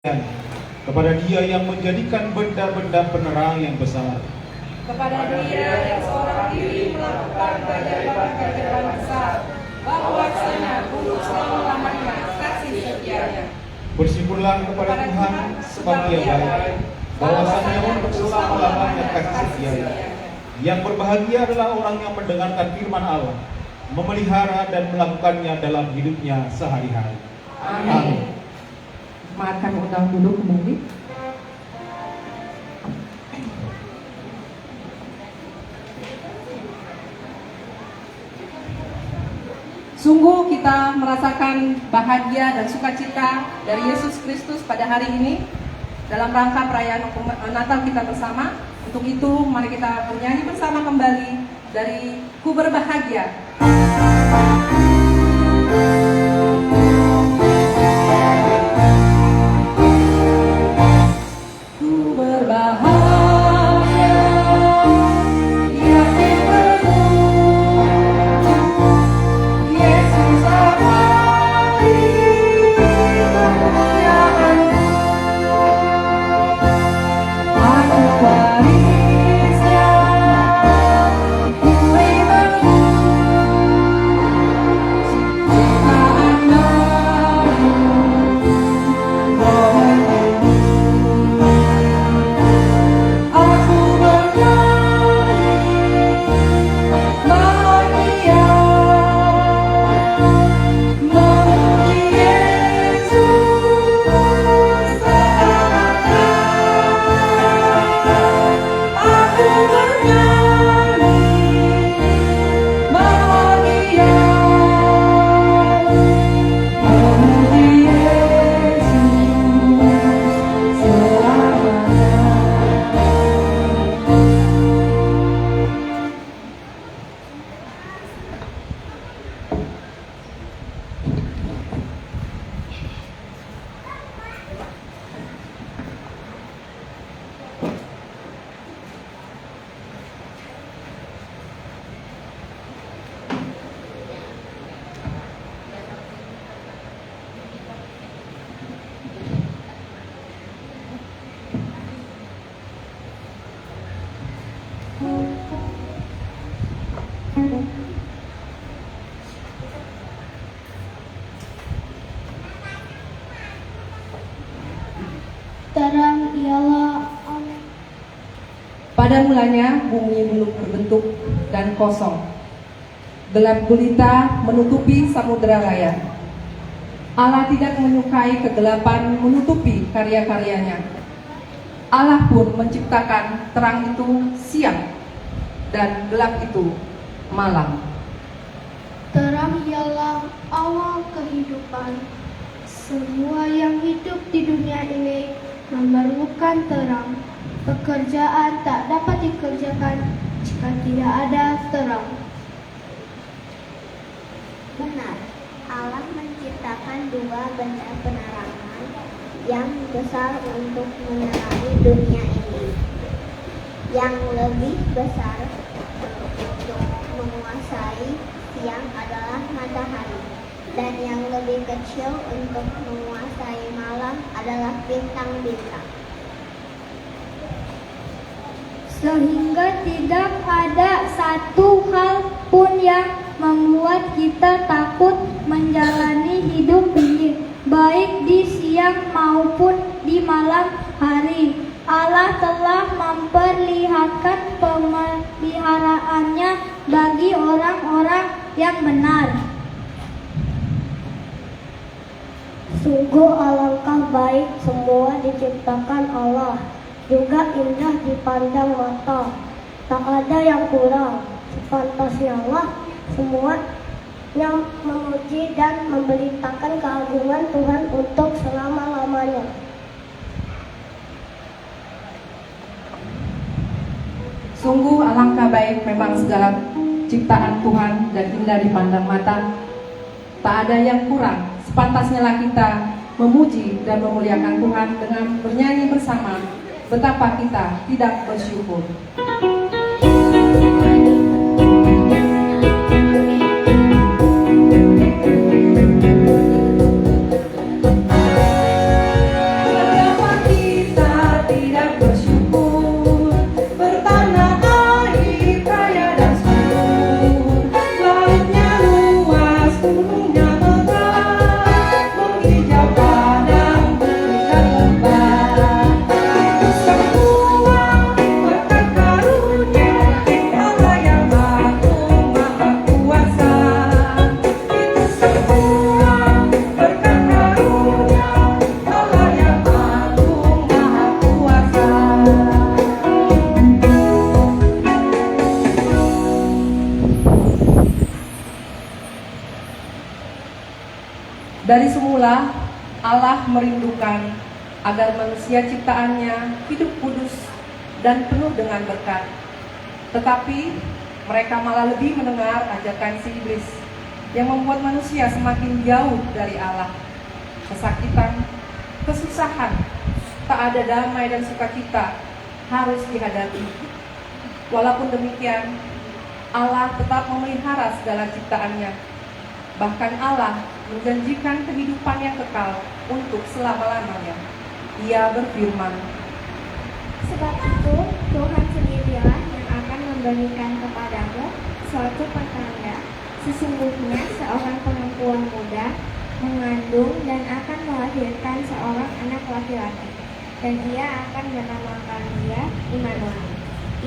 kepada Dia yang menjadikan benda-benda penerang yang besar, kepada Dia yang seorang diri melakukan keajaiban-keajaiban besar, bahwasanya untuk selama-lamanya kasih setianya. Bersyukurlah kepada Tuhan sebab Dia baik, bahwasanya untuk selama-lamanya kasih setianya. Yang berbahagia adalah orang yang mendengarkan firman Allah, memelihara dan melakukannya dalam hidupnya sehari-hari. Amin. Makan undang dulu kembali. Sungguh kita merasakan bahagia dan sukacita dari Yesus Kristus pada hari ini dalam rangka perayaan Natal kita bersama. Untuk itu mari kita bernyanyi bersama kembali dari Ku Berbahagia. Terang ialah Pada mulanya bumi belum berbentuk dan kosong. Gelap gulita menutupi samudera raya. Allah tidak menyukai kegelapan menutupi karya-karyanya. Allah pun menciptakan terang itu siang dan gelap itu malam. terang ialah awal kehidupan. Semua yang hidup di dunia ini memerlukan terang. Pekerjaan tak dapat dikerjakan jika tidak ada terang. Benar, Allah menciptakan dua benda penerangan yang besar untuk menerangi dunia ini. Yang lebih besar untuk menguasai siang adalah matahari, dan yang lebih kecil untuk menguasai malam adalah bintang-bintang. Sehingga tidak ada satu hal pun yang membuat kita takut menjalani hidup ini, baik di siang maupun di malam hari. Allah telah memperlihatkan pemeliharaannya bagi orang-orang yang benar. Sungguh alangkah baik semua diciptakan Allah, juga indah dipandang mata. Tak ada yang kurang. Sepantasnya Allah semua yang memuji dan memberitakan keagungan Tuhan untuk selama-lamanya. Sungguh alangkah baik memang segala ciptaan Tuhan dan indah dipandang mata. Tak ada yang kurang. Sepantasnya lah kita memuji dan memuliakan Tuhan dengan bernyanyi bersama. Betapa kita tidak bersyukur. semula Allah merindukan agar manusia ciptaannya hidup kudus dan penuh dengan berkat. Tetapi mereka malah lebih mendengar ajakan si iblis yang membuat manusia semakin jauh dari Allah. Kesakitan, kesusahan, tak ada damai dan sukacita harus dihadapi. Walaupun demikian, Allah tetap memelihara segala ciptaannya. Bahkan Allah menjanjikan kehidupan yang kekal untuk selama-lamanya. Ia berfirman, Sebab itu Tuhan sendirilah yang akan memberikan kepadamu suatu pertanda. Sesungguhnya seorang perempuan muda mengandung dan akan melahirkan seorang anak laki-laki, dan ia akan menamakan dia Immanuel.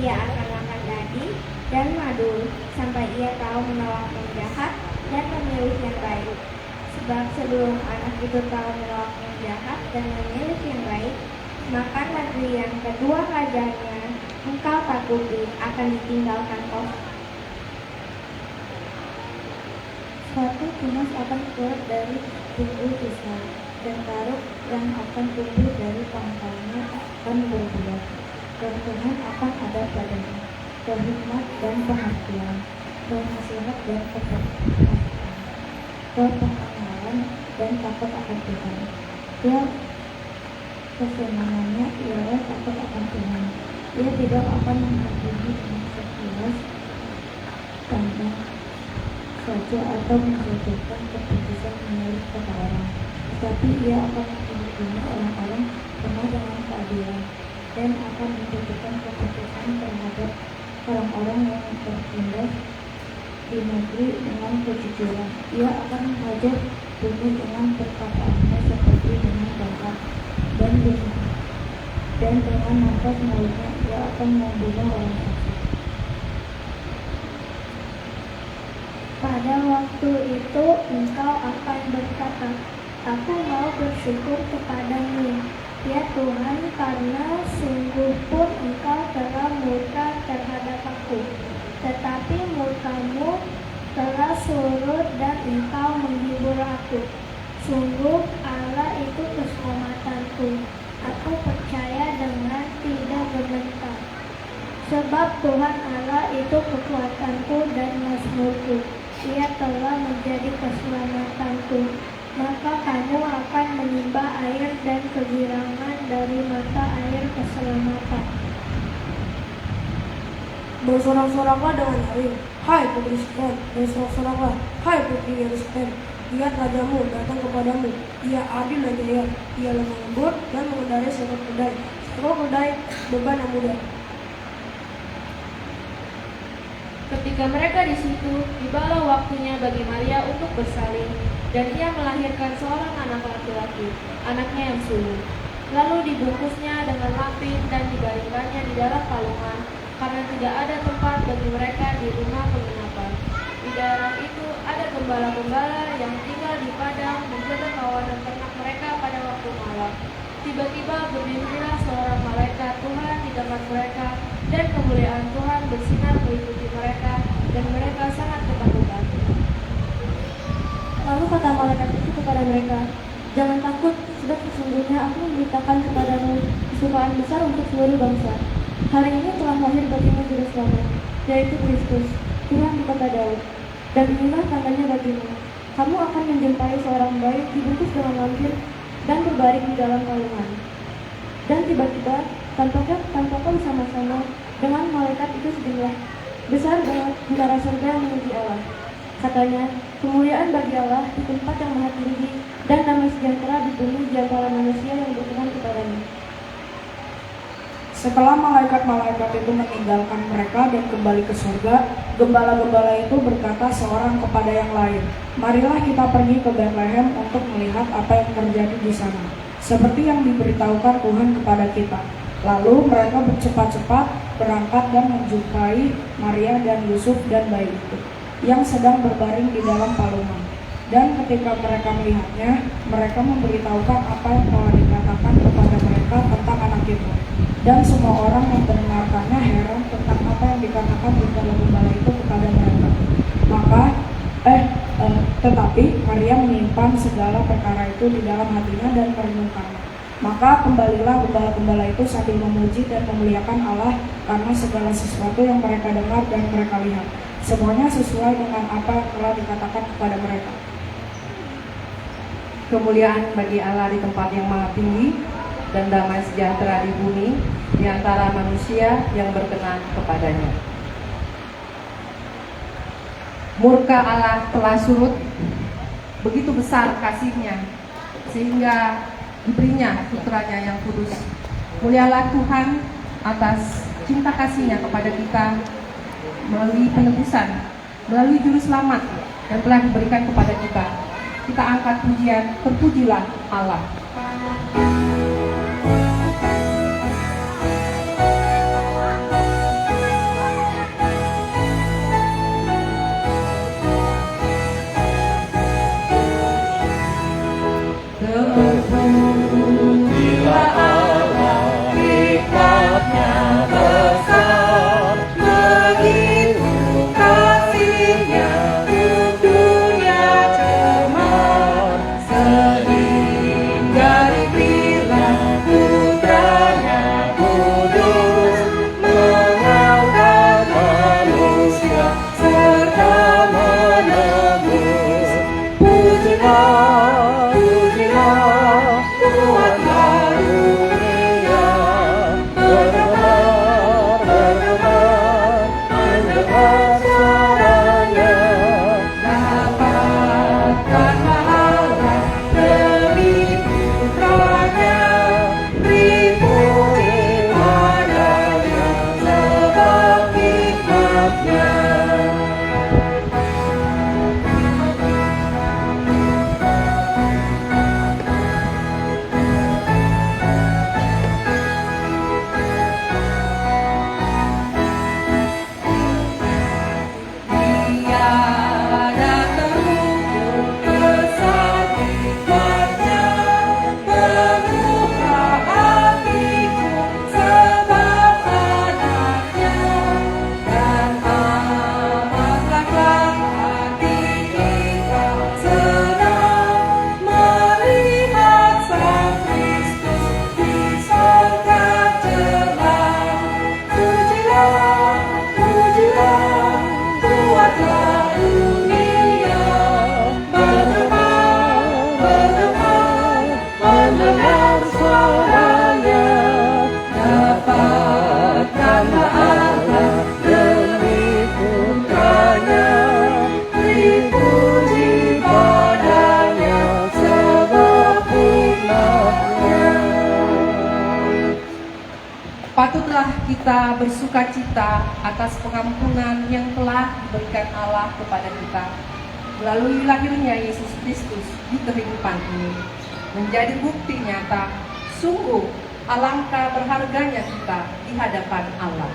Ia akan makan daging dan madu sampai ia tahu menolak yang jahat dan memilih yang baik. Sebab sebelum anak itu tahu menolak yang jahat dan memilih yang baik, maka negeri yang kedua rajanya engkau takuti akan ditinggalkan kosong. Suatu tunas akan keluar dari tubuh Ishmael, dan karuk yang akan tumbuh dari pangkalnya akan berbuah. Dan Tuhan akan ada padanya, kehikmat dan pengertian, penasihat dan kepercayaan, kepengenalan dan takut akan Tuhan. Dia kesenangannya ialah takut akan Tuhan. Ia tidak akan menghakimi dengan sekilas pandang saja atau menjatuhkan keputusan menurut kata orang, tetapi ia akan menghakimi orang-orang penuh dengan keadilan dan akan menjatuhkan keputusan terhadap orang-orang yang tertindas di negeri dengan kejujuran. Ia akan menghajar bumi dengan perkataannya seperti dengan tongkat dan dengan nafas mulutnya ia akan membunuh orang fasik. Pada waktu itu engkau akan berkata, Aku mau bersyukur kepadamu, ya Tuhan, karena sungguh pun engkau telah murka terhadap aku. Tetapi murkamu telah surut dan engkau menghibur aku. Sungguh Allah itu keselamatanku. Aku percaya dengan tidak berbentak. Sebab Tuhan Allah itu kekuatanku dan mazmurku. Ia telah menjadi keselamatanku. Maka kamu akan menimba air dan kegirangan dari mata air keselamatan. Bersorak-soraklah dengan nyaring, hai putri Sion, bersorak-soraklah, hai putri Yerusalem. Lihat rajamu datang kepadamu, ia adil dan jaya, ia lemah lembut dan mengendarai seekor kedai beban yang mudah. Ketika mereka di situ, tibalah waktunya bagi Maria untuk bersalin, dan ia melahirkan seorang anak laki-laki, anaknya yang sulung. Lalu dibungkusnya dengan lapin dan dibaringkannya di dalam palungan, karena tidak ada tempat bagi mereka di rumah penginapan. Di daerah itu ada gembala-gembala yang tinggal di padang menjaga kawanan ternak mereka pada waktu malam. Tiba-tiba berdirilah seorang malaikat Tuhan di depan mereka, dan kemuliaan Tuhan bersinar meliputi mereka, dan mereka sangat ketakutan. Lalu kata malaikat itu kepada mereka, Jangan takut, sebab sesungguhnya aku memberitakan kepadamu kesukaan besar untuk seluruh bangsa. Hari ini telah lahir bagimu juru selamat, yaitu Kristus, Tuhan di kota Daud. Dan inilah tandanya bagimu, kamu akan menjumpai seorang bayi dibungkus dengan lampir dan berbaring di dalam palungan. Dan tiba-tiba tampaknya bersama-sama dengan malaikat itu sejumlah besar dengan bintara surga yang memuji Allah. Katanya, kemuliaan bagi Allah di tempat yang maha tinggi, dan damai sejahtera di bumi di antara manusia yang berkenan kepadanya. Setelah malaikat-malaikat itu meninggalkan mereka dan kembali ke surga, gembala-gembala itu berkata seorang kepada yang lain, Marilah kita pergi ke Bethlehem untuk melihat apa yang terjadi di sana, seperti yang diberitahukan Tuhan kepada kita. Lalu mereka bercepat-cepat berangkat dan menjumpai Maria dan Yusuf dan bayi itu, yang sedang berbaring di dalam palungan. Dan ketika mereka melihatnya, mereka memberitahukan apa yang telah dikatakan kepada mereka tentang anak itu. Dan semua orang yang mendengarkannya heran tentang apa yang dikatakan gembala-gembala itu kepada mereka. Maka Tetapi Maria menyimpan segala perkara itu di dalam hatinya dan merenungkannya. Maka kembalilah gembala-gembala itu sambil memuji dan memuliakan Allah karena segala sesuatu yang mereka dengar dan mereka lihat. Semuanya sesuai dengan apa yang telah dikatakan kepada mereka. Kemuliaan bagi Allah di tempat yang maha tinggi, dan damai sejahtera di bumi di antara manusia yang berkenan kepadanya. Murka Allah telah surut, begitu besar kasihnya, sehingga diberinya putranya yang kudus. Mulialah Tuhan atas cinta kasihnya kepada kita melalui penebusan, melalui juru selamat yang telah diberikan kepada kita. Kita angkat pujian, terpujilah Allah. Patutlah kita bersukacita atas pengampunan yang telah diberikan Allah kepada kita melalui lahirnya Yesus Kristus di kehidupan ini, menjadi bukti nyata sungguh alangkah berharganya kita di hadapan Allah.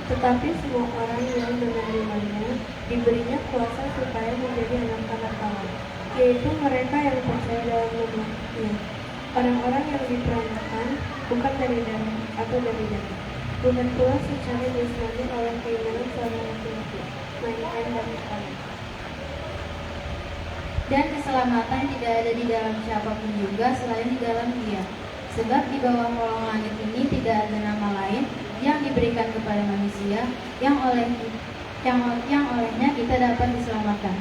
Tetapi semua orang yang menerimanya diberinya kuasa supaya menjadi anak-anak Allah, yaitu mereka yang percaya dalam nama-Nya. Orang-orang yang diperanakan bukan dari darah atau dari daging, bukan pula secara jasmani oleh keinginan seorang laki-laki, melainkan dari Allah. Dan keselamatan tidak ada di dalam siapapun juga selain di dalam Dia. Sebab di bawah kolong langit ini tidak ada nama lain yang diberikan kepada manusia yang olehnya kita dapat diselamatkan.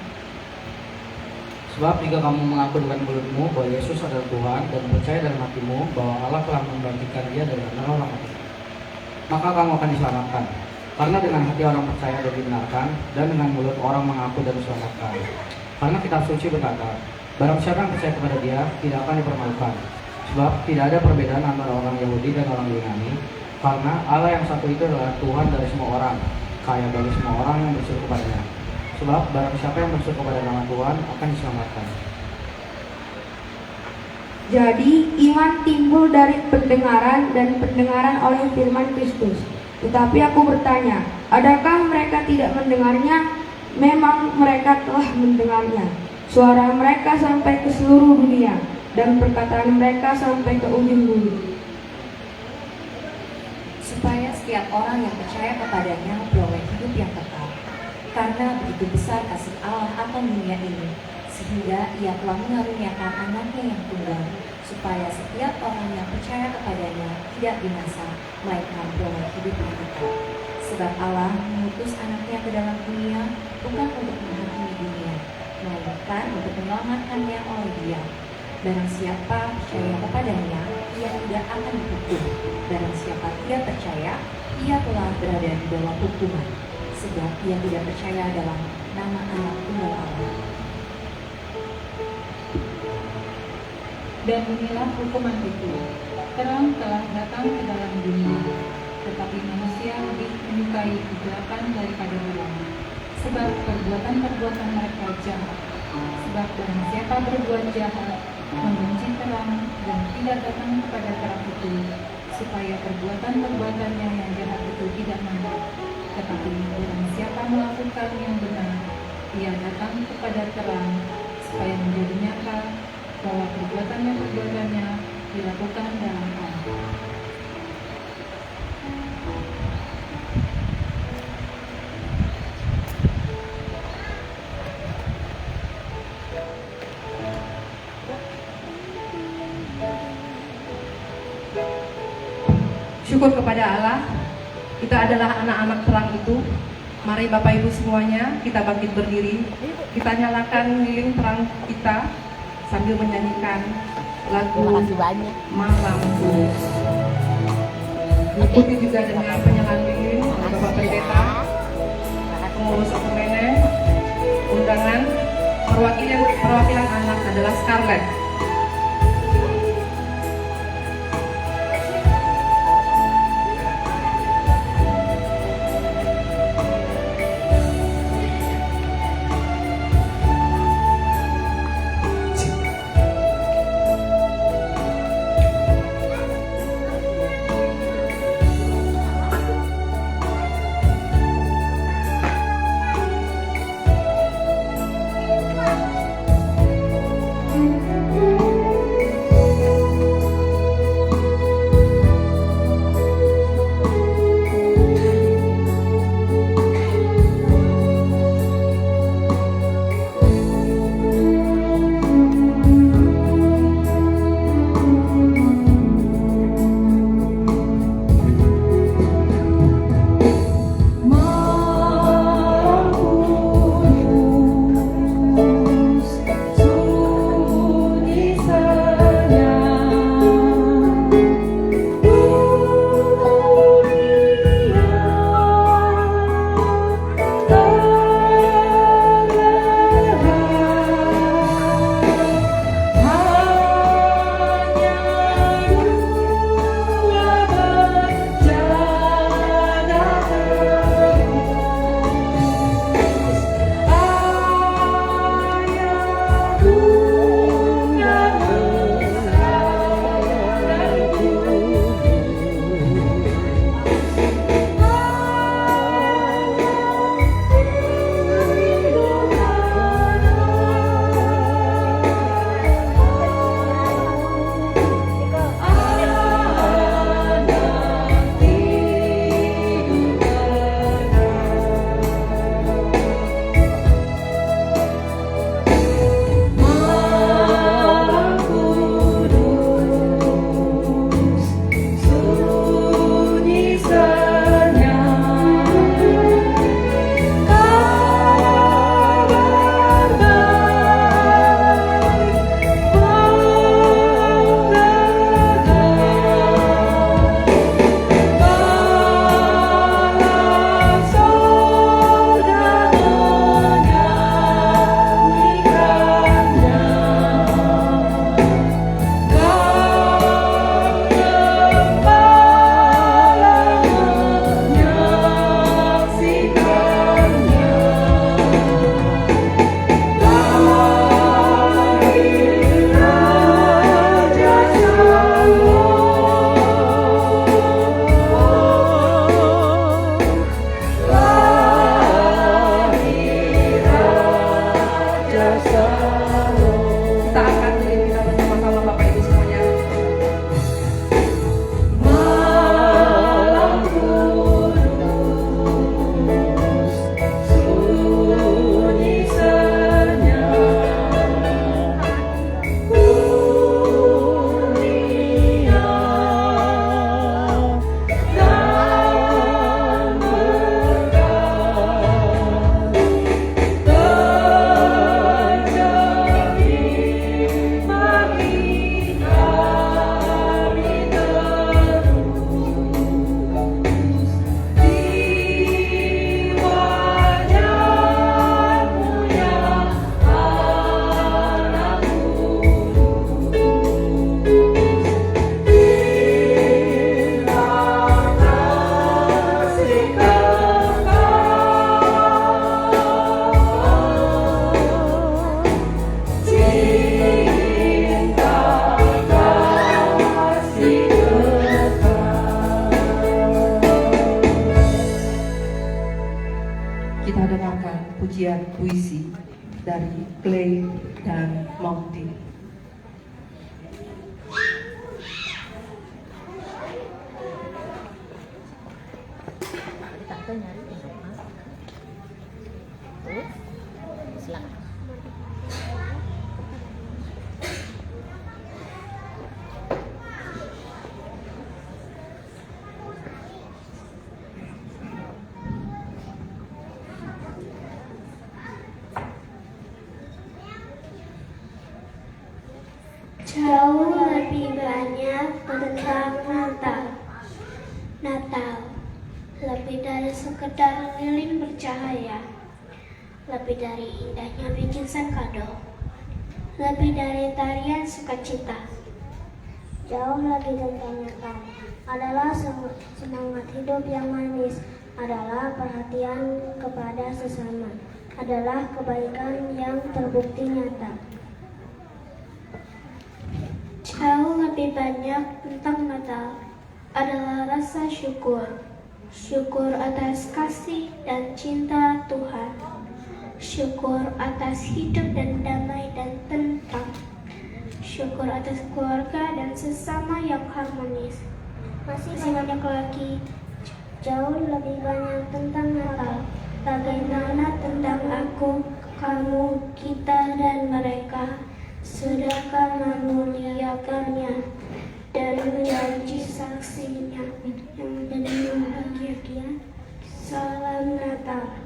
Sebab jika kamu mengaku dengan mulutmu bahwa Yesus adalah Tuhan dan percaya dalam hatimu bahwa Allah telah membangkitkan Dia dari antara orang mati, maka kamu akan diselamatkan. Karena dengan hati orang percaya dan dibenarkan, dan dengan mulut orang mengaku dan diselamatkan. Karena kitab suci berkata, barang siapa yang percaya kepada Dia tidak akan dipermalukan. Sebab tidak ada perbedaan antara orang Yahudi dan orang Yunani, karena Allah yang satu itu adalah Tuhan dari semua orang, kaya bagi semua orang yang berseru kepadanya. Sebab barang siapa yang berseru kepada nama Tuhan akan diselamatkan. Jadi iman timbul dari pendengaran dan pendengaran oleh firman Kristus. Tetapi aku bertanya, adakah mereka tidak mendengarnya? Memang mereka telah mendengarnya. Suara mereka sampai ke seluruh dunia dan perkataan mereka sampai ke ujung bumi. Supaya setiap orang yang percaya kepadanya memperoleh hidup yang kekal. Karena begitu besar kasih Allah akan dunia ini, sehingga Ia telah mengaruniakan anaknya yang tunggal, supaya setiap orang yang percaya kepadanya tidak binasa, melainkan beroleh hidup yang kekal. Sebab Allah mengutus anaknya ke dalam dunia bukan untuk menghakimi dunia, melainkan untuk menyelamatkannya oleh Dia. Barang siapa percaya kepadanya, ia tidak akan dihukum. Barang siapa tidak percaya, ia telah berada di bawah hukuman, sebab ia tidak percaya dalam nama Anak Tunggal Allah. Dan inilah hukuman itu, terang telah datang ke dalam dunia, tetapi manusia lebih menyukai kegelapan daripada terang, sebab perbuatan-perbuatan mereka jahat. Sebab barang siapa berbuat jahat, membenci terang dan tidak datang kepada terang itu, supaya perbuatan-perbuatannya yang jahat itu tidak nampak. Tetapi barang siapa melakukan yang benar, ia datang kepada terang, supaya menjadi nyata bahwa perbuatannya dilakukan dalam Allah. Syukur kepada Allah, kita adalah anak-anak terang itu. Mari Bapak Ibu semuanya, kita bangkit berdiri, kita nyalakan lilin terang kita sambil menyanyikan lagu Malam. Ikuti juga dengan penyalaan lilin oleh Bapak Pendeta, pengurus Ekumene, undangan, perwakilan anak adalah Scarlett. pujian puisi dari Clay dan Monty. Jauh lebih banyak tentang Natal, lebih dari sekedar lilin bercahaya, lebih dari indahnya bingkisan kado, lebih dari tarian sukacita. Jauh lebih tentang Natal adalah semangat hidup yang manis, adalah perhatian kepada sesama, adalah kebaikan yang terbukti nyata. Jauh lebih banyak tentang Natal adalah rasa syukur. Syukur atas kasih dan cinta Tuhan. Syukur atas hidup dan damai dan tentram. Syukur atas keluarga dan sesama yang harmonis. Masih banyak lagi. Jauh lebih banyak tentang Natal, Bagaimana tentang aku, kamu, kita, dan mereka. Sudahkah memuliakannya dan menjadi saksinya yang benar bahagia. Salam Natal.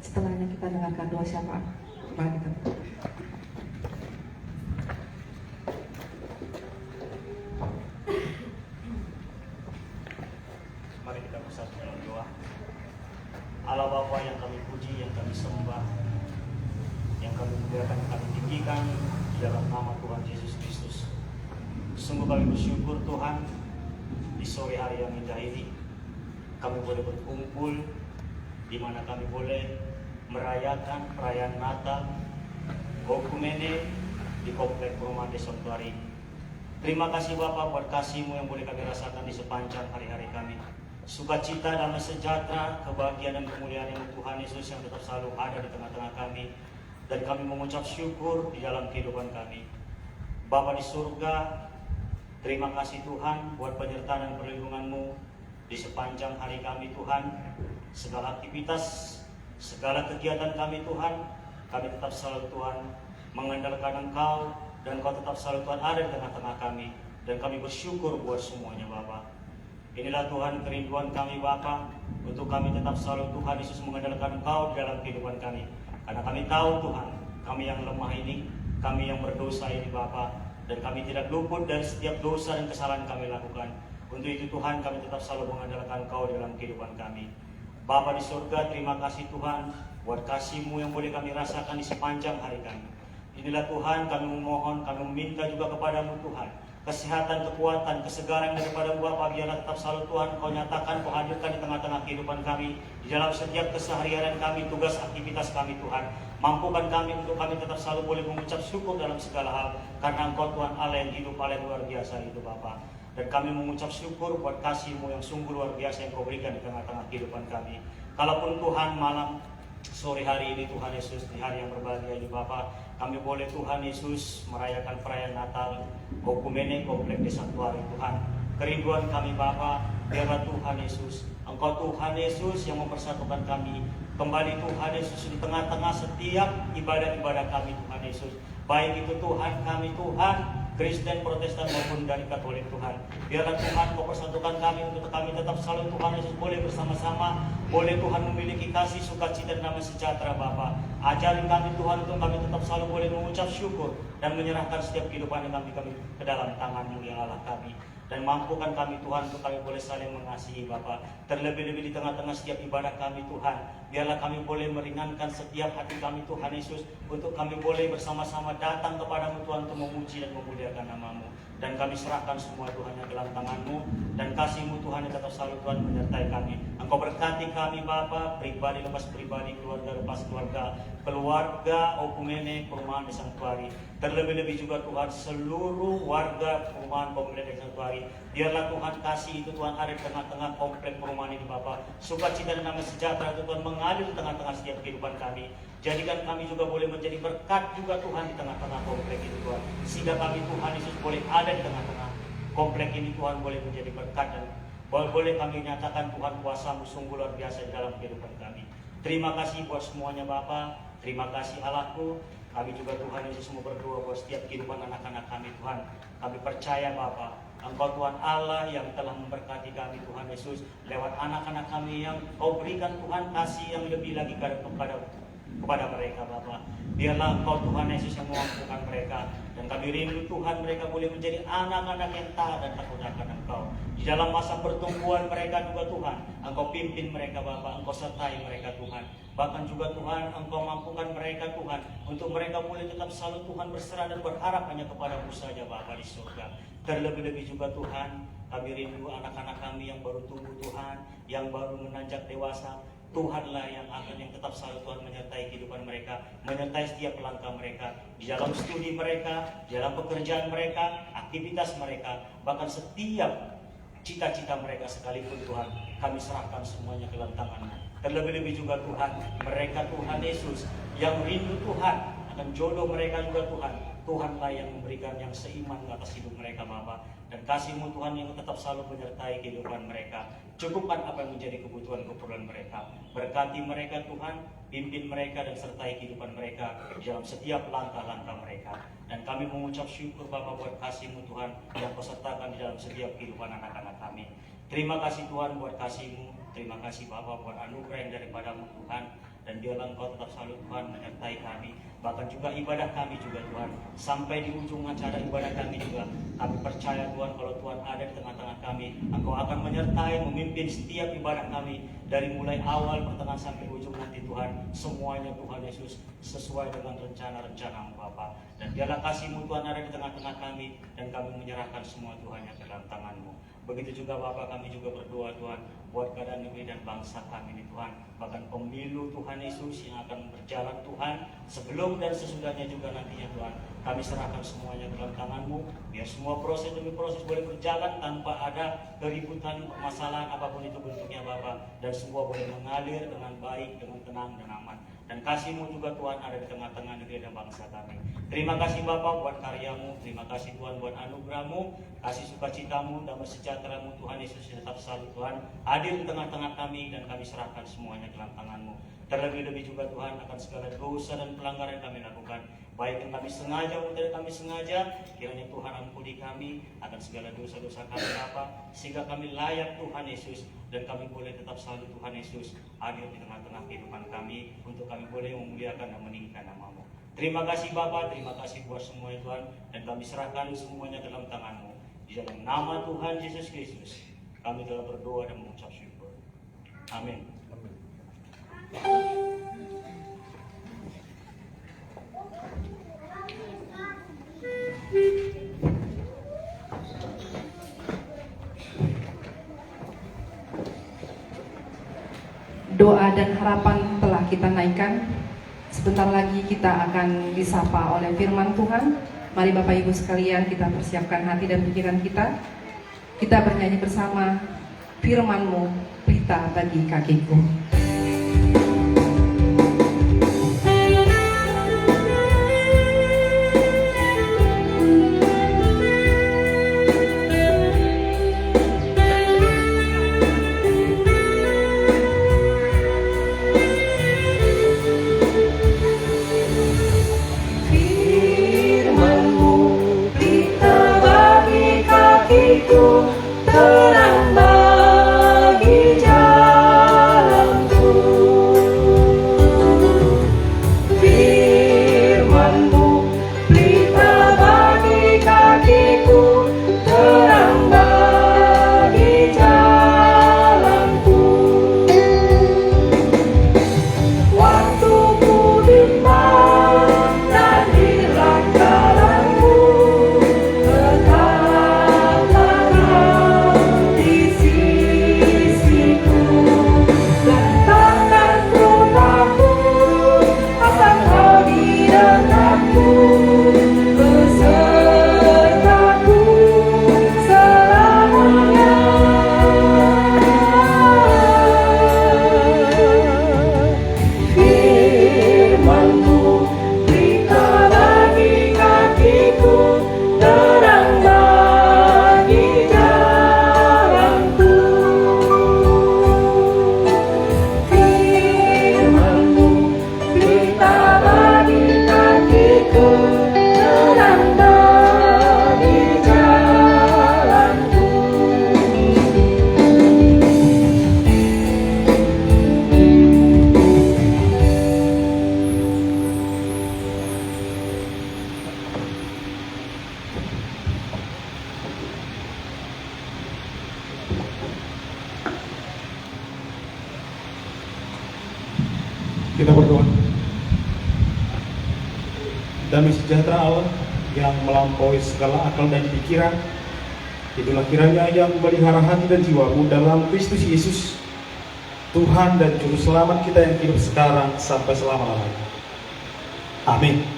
Setelahnya kita dengarkan doa syafaat. Mari kita Mari kita bersatu dalam doa. Allah Bapa yang kami puji, yang kami sembah, yang kami muliakan, kami tinggikan di dalam nama Tuhan Yesus Kristus. Sungguh kami bersyukur Tuhan, di sore hari yang indah ini kami boleh berkumpul, di mana kami boleh merayakan perayaan Natal Okumene di Komplek Perumahan Desa Ontuari. Terima kasih Bapak buat kasih-Mu yang boleh kami rasakan di sepanjang hari-hari kami. Sukacita, damai sejahtera, kebahagiaan dan kemuliaan yang Tuhan Yesus yang tetap selalu ada di tengah-tengah kami. Dan kami mengucap syukur di dalam kehidupan kami. Bapa di surga, terima kasih Tuhan buat penyertaan dan perlindungan-Mu di sepanjang hari kami Tuhan. Segala aktivitas, segala kegiatan kami Tuhan, kami tetap selalu Tuhan mengandalkan Engkau, dan Engkau tetap selalu Tuhan ada di tengah-tengah kami. Dan kami bersyukur buat semuanya Bapa. Inilah Tuhan kerinduan kami Bapa, untuk kami tetap selalu Tuhan Yesus mengandalkan Engkau di dalam kehidupan kami. Karena kami tahu Tuhan, kami yang lemah ini, kami yang berdosa ini Bapa, dan kami tidak luput dari setiap dosa dan kesalahan kami lakukan. Untuk itu Tuhan, kami tetap selalu mengandalkan Engkau di dalam kehidupan kami. Bapa di surga, terima kasih Tuhan buat kasih-Mu yang boleh kami rasakan di sepanjang hari kami. Inilah Tuhan, kami memohon, kami meminta juga kepada-Mu Tuhan, kesehatan, kekuatan, kesegaran daripada-Mu Bapa, biarlah tetap selalu Tuhan Kau nyatakan, Kau hadirkan di tengah-tengah kehidupan kami, di dalam setiap keseharian kami, tugas aktivitas kami Tuhan. Mampukan kami untuk kami tetap selalu boleh mengucap syukur dalam segala hal, karena Engkau Tuhan Allah yang hidup, Allah yang luar biasa itu Bapa. Dan kami mengucap syukur buat kasih-Mu yang sungguh luar biasa yang Kau berikan di tengah-tengah kehidupan kami. Kalaupun Tuhan malam, sore hari ini Tuhan Yesus, di hari yang berbahagia ini Bapa, kami boleh Tuhan Yesus merayakan perayaan Natal Okumene Komplek Desa Ontuari Tuhan. Kerinduan kami Bapa, biarlah Tuhan Yesus, Engkau Tuhan Yesus yang mempersatukan kami kembali Tuhan Yesus di tengah-tengah setiap ibadah-ibadah kami Tuhan Yesus. Baik itu Tuhan kami Tuhan, Kristen, Protestan maupun dari Katolik Tuhan. Biarlah Tuhan Kau persatukan kami untuk kami tetap selalu Tuhan Yesus boleh bersama-sama, boleh Tuhan memiliki kasih, sukacita dan damai sejahtera Bapa. Ajarin kami Tuhan untuk kami tetap selalu boleh mengucap syukur dan menyerahkan setiap kehidupan yang kami ke dalam tangan-Mu yang Allah kami. Dan mampukan kami Tuhan untuk kami boleh saling mengasihi Bapa. Terlebih-lebih di tengah-tengah setiap ibadah kami Tuhan, biarlah kami boleh meringankan setiap hati kami Tuhan Yesus, untuk kami boleh bersama-sama datang kepada-Mu Tuhan untuk memuji dan memuliakan nama-Mu. Dan kami serahkan semua Tuhan yang dalam tangan-Mu, dan kasih-Mu Tuhan yang tetap selalu Tuhan menyertai kami. Engkau berkati kami Bapa, pribadi lepas pribadi, keluarga lepas keluarga, keluarga Okumene Perumahan Sanctuary. Terlebih-lebih juga Tuhan seluruh warga perumahan Pemulihan Sanctuary. Biarlah Tuhan kasih itu Tuhan ada di tengah-tengah komplek perumahan ini Bapa. Sukacita dan damai sejahtera itu Tuhan mengalir di tengah-tengah setiap kehidupan kami. Jadikan kami juga boleh menjadi berkat juga Tuhan di tengah-tengah komplek itu Tuhan. Sehingga kami Tuhan Yesus boleh ada di tengah-tengah komplek ini Tuhan, boleh menjadi berkat dan boleh kami nyatakan Tuhan kuasa-Mu sungguh luar biasa di dalam kehidupan kami. Terima kasih buat semuanya Bapa. Terima kasih Allahku. Kami juga Tuhan Yesus mau berdoa buat setiap kehidupan anak-anak kami Tuhan. Kami percaya Bapa, Engkau Tuhan Allah yang telah memberkati kami Tuhan Yesus lewat anak-anak kami yang Kau berikan Tuhan kasih yang lebih lagi kepada mereka Bapa. Biarlah Engkau Tuhan Yesus yang memampukan mereka. Dan kami rindu Tuhan mereka boleh menjadi anak-anak yang taat dan takut akan Engkau. Di dalam masa pertumbuhan mereka juga Tuhan, Engkau pimpin mereka Bapa, Engkau sertai mereka Tuhan. Bahkan juga Tuhan, Engkau mampukan mereka Tuhan, untuk mereka boleh tetap selalu Tuhan berserah dan berharap hanya kepada-Mu saja Bapa di surga. Terlebih-lebih juga Tuhan, kami rindu anak-anak kami yang baru tumbuh Tuhan, yang baru menanjak dewasa. Tuhanlah yang tetap selalu Tuhan menyertai kehidupan mereka, menyertai setiap langkah mereka, di dalam studi mereka, di dalam pekerjaan mereka, aktivitas mereka, bahkan setiap cita-cita mereka sekalipun Tuhan, kami serahkan semuanya ke dalam tangan-Mu. Terlebih-lebih juga Tuhan, mereka Tuhan Yesus yang rindu Tuhan akan jodoh mereka juga Tuhan. Tuhanlah yang memberikan yang seiman atas hidup mereka Bapa. Dan kasih-Mu Tuhan yang tetap selalu menyertai kehidupan mereka. Cukupkan apa yang menjadi kebutuhan mereka. Berkati mereka Tuhan, pimpin mereka dan sertai kehidupan mereka dalam setiap langkah-langkah mereka. Dan kami mengucap syukur Bapa buat kasih-Mu Tuhan yang Kau sertakan di dalam setiap kehidupan anak-anak kami. Terima kasih Tuhan buat kasih-Mu. Terima kasih Bapa buat anugerah yang daripada-Mu Tuhan. Dan biarlah Engkau tetap selalu Tuhan menyertai kami. Bahkan juga ibadah kami juga Tuhan. Sampai di ujung acara ibadah kami juga, kami percaya Tuhan kalau Tuhan ada di tengah-tengah kami, Engkau akan menyertai, memimpin setiap ibadah kami. Dari mulai awal, pertengahan sampai ujung nanti Tuhan. Semuanya Tuhan Yesus sesuai dengan rencana-rencana-Mu Bapa. Dan biarlah kasih-Mu Tuhan ada di tengah-tengah kami. Dan kami menyerahkan semua Tuhan yang ke dalam tangan-Mu. Begitu juga Bapa, kami juga berdoa Tuhan buat keadaan negeri dan bangsa kami ini Tuhan. Bahkan pemilu Tuhan Yesus yang akan berjalan Tuhan, sebelum dan sesudahnya juga nantinya Tuhan. Kami serahkan semuanya ke dalam tangan-Mu. Biar semua proses demi proses boleh berjalan tanpa ada keributan, permasalahan apapun itu bentuknya Bapa. Dan semua boleh mengalir dengan baik, dengan tenang dan aman. Dan kasih-Mu juga Tuhan ada di tengah-tengah negeri dan bangsa kami. Terima kasih Bapa buat karya-Mu. Terima kasih Tuhan buat anugerah-Mu. Kasih sukacita-Mu, damai sejahtera-Mu Tuhan Yesus tetap selalu Tuhan hadir di tengah-tengah kami. Dan kami serahkan semuanya ke dalam tangan-Mu. Terlebih-lebih juga Tuhan akan segala dosa dan pelanggaran yang kami lakukan. Baik yang kami sengaja maupun tidak kami sengaja, kiranya Tuhan ampuni kami akan segala dosa-dosa kami Bapa, sehingga kami layak Tuhan Yesus, dan kami boleh tetap selalu Tuhan Yesus hadir di tengah-tengah kehidupan kami, untuk kami boleh memuliakan dan meninggikan nama-Mu. Terima kasih Bapa, terima kasih buat semuanya Tuhan, dan kami serahkan semuanya dalam tangan-Mu. Di dalam nama Tuhan Yesus Kristus, kami telah berdoa dan mengucap syukur. Amin. Doa dan harapan telah kita naikkan. Sebentar lagi kita akan disapa oleh firman Tuhan. Mari Bapak Ibu sekalian, kita persiapkan hati dan pikiran kita. Kita bernyanyi bersama, firman-Mu pelita bagi kakiku. Terang bagi jalanku. Kita berdoa. Damai sejahtera Allah yang melampaui segala akal dan pikiran, itulah kiranya yang memelihara hati dan jiwamu dalam Kristus Yesus, Tuhan dan Juru Selamat kita yang hidup sekarang sampai selama-lamanya. Amin.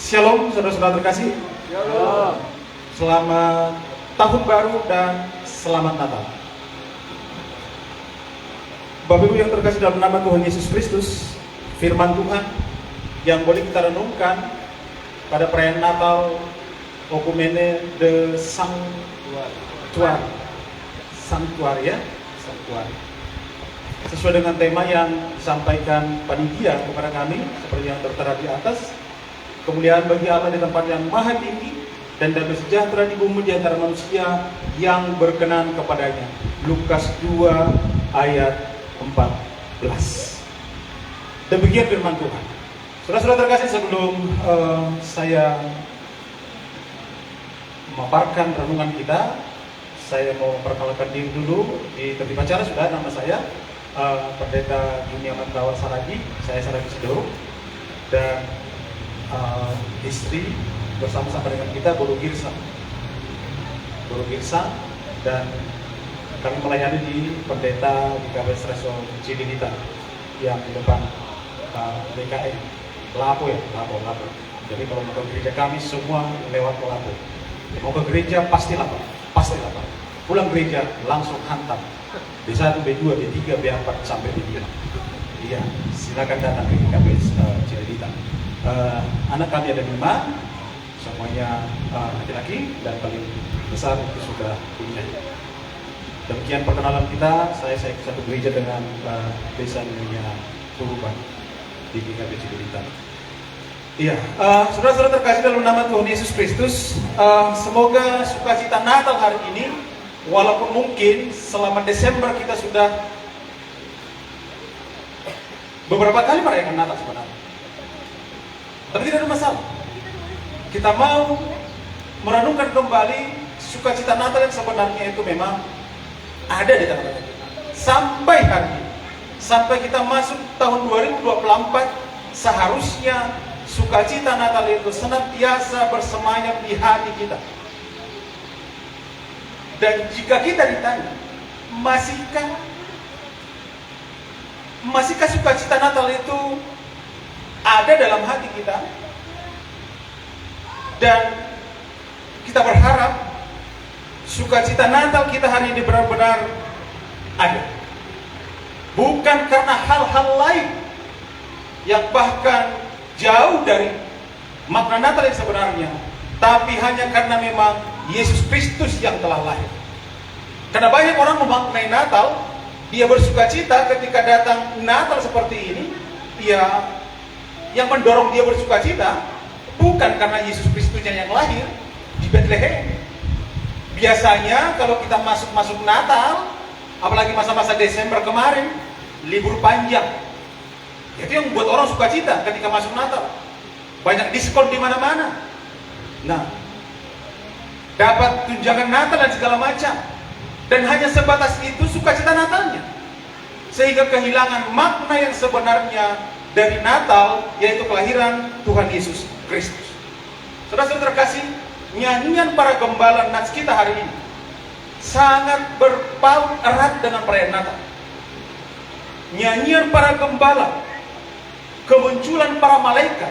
Shalom saudara-saudara terkasih. Shalom. Selamat Tahun Baru dan selamat Natal. Bapak Ibu yang terkasih dalam nama Tuhan Yesus Kristus, firman Tuhan yang boleh kita renungkan pada perayaan Natal Okumene de Sanctuary ya, Sanctuary. Sesuai dengan tema yang disampaikan panitia kepada kami seperti yang tertera di atas, kemuliaan bagi Allah di tempat yang maha tinggi dan damai sejahtera di bumi di antara manusia yang berkenan kepadanya. Lukas 2 ayat 14. Demikian firman Tuhan. Saudara-saudara terkasih, sebelum saya memaparkan renungan kita, saya mau memperkenalkan diri dulu. Di tertib acara sudah nama saya Pendeta Juniaman Tawar Saragi. Saya Saragi Sidoro dan istri bersama-sama dengan kita Guru Girsa dan kami melayani di pendeta di KBS Resor Cililita yang di depan DKM Lapo. Jadi kalau mau ke gereja kami semua lewat Lapo. Mau ke gereja pasti lapar. Pulang gereja langsung hantam B1, B2, B3, B4 sampai B5. Iya, silakan datang ke KBS Cililita. Anak kami ada 5. Semuanya laki-laki dan paling besar itu sudah punya. Demikian perkenalan kita. Saya satu gereja dengan desa namanya Turuban di GKB Cililita. Iya, saudara-saudara terkasih dalam nama Tuhan Yesus Kristus, semoga sukacita Natal hari ini, walaupun mungkin selama Desember kita sudah beberapa kali merayakan Natal sebenarnya, tapi tidak ada masalah. Kita mau merenungkan kembali sukacita Natal yang sebenarnya itu memang ada di tengah-tengah kita. Sampai hari ini, sampai kita masuk tahun 2024, seharusnya sukacita Natal itu senantiasa bersemayam di hati kita. Dan jika kita ditanya, masihkah sukacita Natal itu ada dalam hati kita? Dan kita berharap sukacita Natal kita hari ini benar-benar ada. Bukan karena hal-hal lain yang bahkan jauh dari makna Natal yang sebenarnya, tapi hanya karena memang Yesus Kristus yang telah lahir. Karena banyak orang memaknai Natal, dia bersukacita ketika datang Natal seperti ini, yang mendorong dia bersukacita bukan karena Yesus Kristusnya yang lahir di Bethlehem. Biasanya kalau kita masuk Natal, apalagi masa-masa Desember kemarin, libur panjang, itu yang membuat orang sukacita ketika masuk Natal. Banyak diskon di mana-mana. Nah, dapat tunjangan Natal dan segala macam. Dan hanya sebatas itu sukacita Natalnya. Sehingga kehilangan makna yang sebenarnya dari Natal, yaitu kelahiran Tuhan Yesus Kristus. Saudara-saudara terkasih, nyanyian para gembala nats kita hari ini sangat berpaut erat dengan perayaan Natal. Nyanyian para gembala, kemunculan para malaikat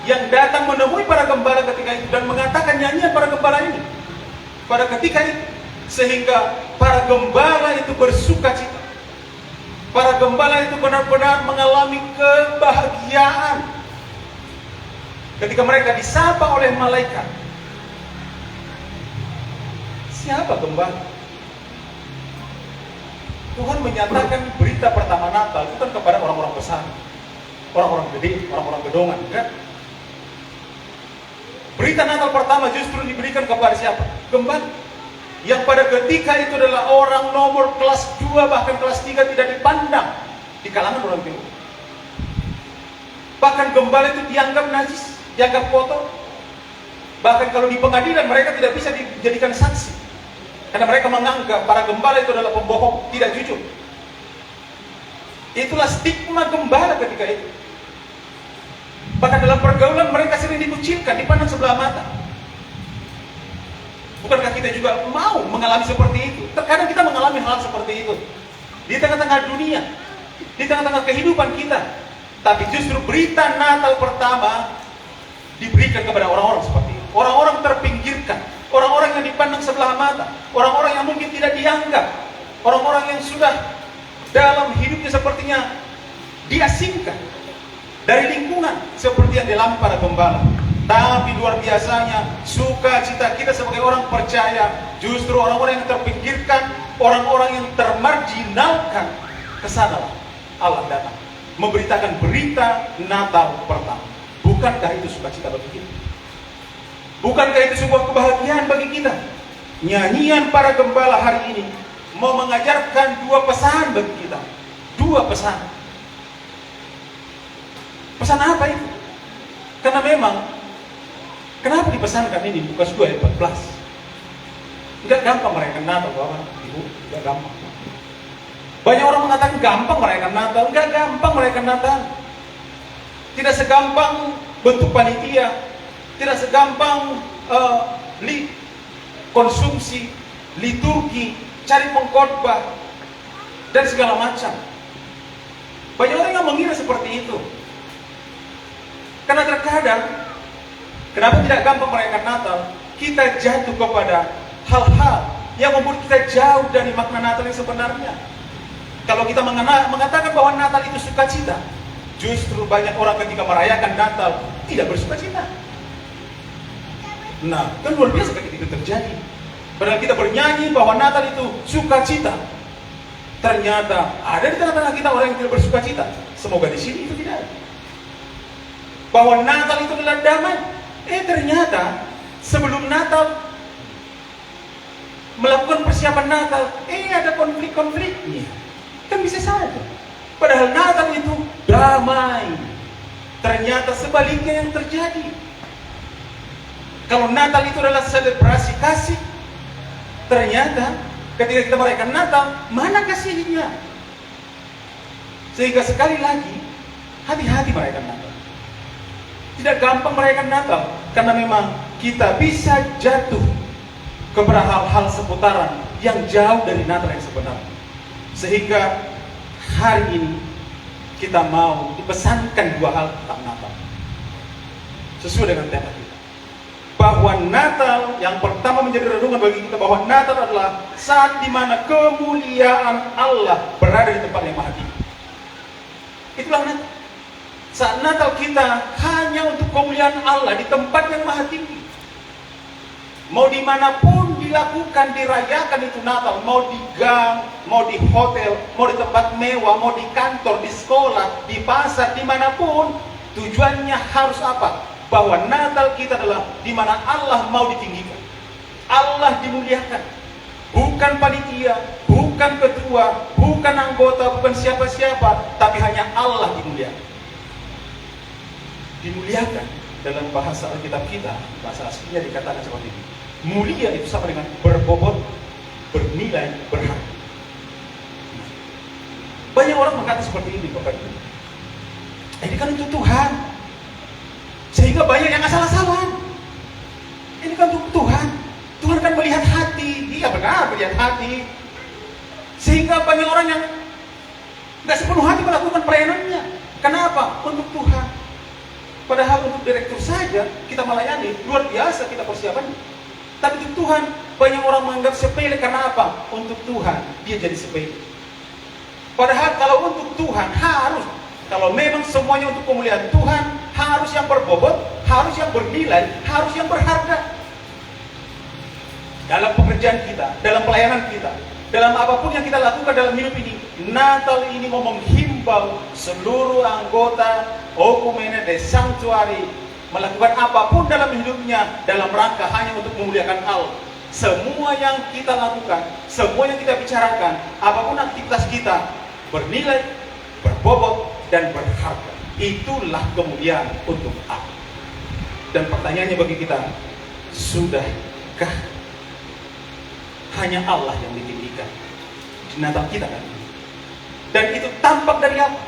yang datang menemui para gembala ketika itu dan mengatakan nyanyian para gembala ini pada ketika itu, sehingga para gembala itu bersukacita. Para gembala itu benar-benar mengalami kebahagiaan ketika mereka disapa oleh malaikat. Siapa gembala? Tuhan menyatakan berita pertama Natal bukan kepada orang-orang besar, orang-orang gede, orang-orang gedongan, kan? Berita Natal pertama justru diberikan kepada siapa? Gembala. Yang pada ketika itu adalah orang nomor kelas 2 bahkan kelas 3 tidak dipandang di kalangan orang Timur. Bahkan gembala itu dianggap najis, dianggap kotor. Bahkan kalau di pengadilan mereka tidak bisa dijadikan saksi, karena mereka menganggap para gembala itu adalah pembohong, tidak jujur. Itulah stigma gembala ketika itu. Bahkan dalam pergaulan mereka sering dikucilkan, dipandang sebelah mata. Bukankah kita juga mau mengalami seperti itu? Terkadang kita mengalami hal seperti itu di tengah-tengah dunia, di tengah-tengah kehidupan kita. Tapi justru berita Natal pertama diberikan kepada orang-orang seperti itu. Orang-orang terpinggirkan, orang-orang yang dipandang sebelah mata, orang-orang yang mungkin tidak dianggap, orang-orang yang sudah dalam hidupnya sepertinya diasingkan dari lingkungan seperti yang dialami para gembala. Tapi luar biasanya sukacita kita sebagai orang percaya, justru orang-orang yang terpinggirkan, orang-orang yang termarginalkan, kesanalah Allah datang memberitakan berita Natal pertama. Bukankah itu sukacita bagi kita? Bukankah itu sebuah kebahagiaan bagi kita? Nyanyian para gembala hari ini mau mengajarkan dua pesan bagi kita. Dua pesan. Pesan apa itu? Karena memang kenapa dipesankan ini Lukas 2 ayat 14? Enggak gampang merayakan Natal, Bapak, Ibu, enggak gampang. Banyak orang mengatakan gampang merayakan Natal, enggak gampang merayakan Natal. Tidak segampang bentuk panitia, tidak segampang konsumsi, liturgi, cari pengkhotbah, dan segala macam. Banyak orang yang mengira seperti itu. Karena terkadang, kenapa tidak gampang merayakan Natal? Kita jatuh kepada hal-hal yang membuat kita jauh dari makna Natal yang sebenarnya. Kalau kita mengatakan bahwa Natal itu sukacita, justru banyak orang ketika merayakan Natal tidak bersukacita. Nah, kan luar biasa ketika itu terjadi. Padahal kita bernyanyi bahwa Natal itu sukacita. Ternyata ada di tengah-tengah kita orang yang tidak bersukacita. Semoga di sini itu tidak ada. Bahwa Natal itu adalah damai. Ternyata sebelum Natal melakukan persiapan Natal, ada konflik-konfliknya. Kan bisa saja. Padahal Natal itu damai. Ternyata sebaliknya yang terjadi. Kalau Natal itu adalah selebrasi kasih, ternyata ketika kita merayakan Natal, mana kasihnya? Sehingga sekali lagi, hati-hati merayakan Natal. Tidak gampang merayakan Natal, karena memang kita bisa jatuh kepada hal-hal seputaran yang jauh dari Natal yang sebenarnya. Sehingga hari ini kita mau dipesankan dua hal tentang Natal sesuai dengan tema kita, bahwa Natal yang pertama menjadi renungan bagi kita, bahwa Natal adalah saat dimana kemuliaan Allah berada di tempat yang maha tinggi. Itulah Natal. Saat Natal kita hanya untuk kemuliaan Allah di tempat yang maha tinggi. Mau dimanapun dilakukan, dirayakan itu Natal, mau di gang, mau di hotel, mau di tempat mewah, mau di kantor, di sekolah, di pasar, dimanapun, tujuannya harus apa? Bahwa Natal kita adalah di mana Allah mau ditinggikan, Allah dimuliakan. Bukan panitia, bukan ketua, bukan anggota, bukan siapa-siapa, tapi hanya Allah dimuliakan. Dimuliakan dalam bahasa Alkitab kita, bahasa aslinya dikatakan seperti ini. Mulia itu sama dengan berbobot, bernilai, berharga. Banyak orang berkata seperti ini, Bapak Ibu. Ini kan untuk Tuhan. Sehingga banyak yang asal-asalan. Ini kan untuk Tuhan. Tuhan kan melihat hati. Dia benar melihat hati. Sehingga banyak orang yang gak sepenuh hati melakukan pelayanannya. Kenapa? Untuk Tuhan. Padahal untuk direktur saja kita melayani, luar biasa kita persiapannya. Tapi untuk Tuhan, banyak orang menganggap sepele. Karena apa? Untuk Tuhan, dia jadi sepele. Padahal kalau untuk Tuhan harus, kalau memang semuanya untuk kemuliaan Tuhan, harus yang berbobot, harus yang bernilai, harus yang berharga. Dalam pekerjaan kita, dalam pelayanan kita, dalam apapun yang kita lakukan dalam hidup ini, Natal ini mau menghimbau seluruh anggota Okumene de Sanctuary melakukan apapun dalam hidupnya dalam rangka hanya untuk memuliakan Allah. Semua yang kita lakukan, semua yang kita bicarakan, apapun aktivitas kita, bernilai, berbobot, dan berharga. Itulah kemuliaan untuk Allah. Dan pertanyaannya bagi kita, sudahkah hanya Allah yang ditinggikan di Natal kita kan? Dan itu tampak dari apa?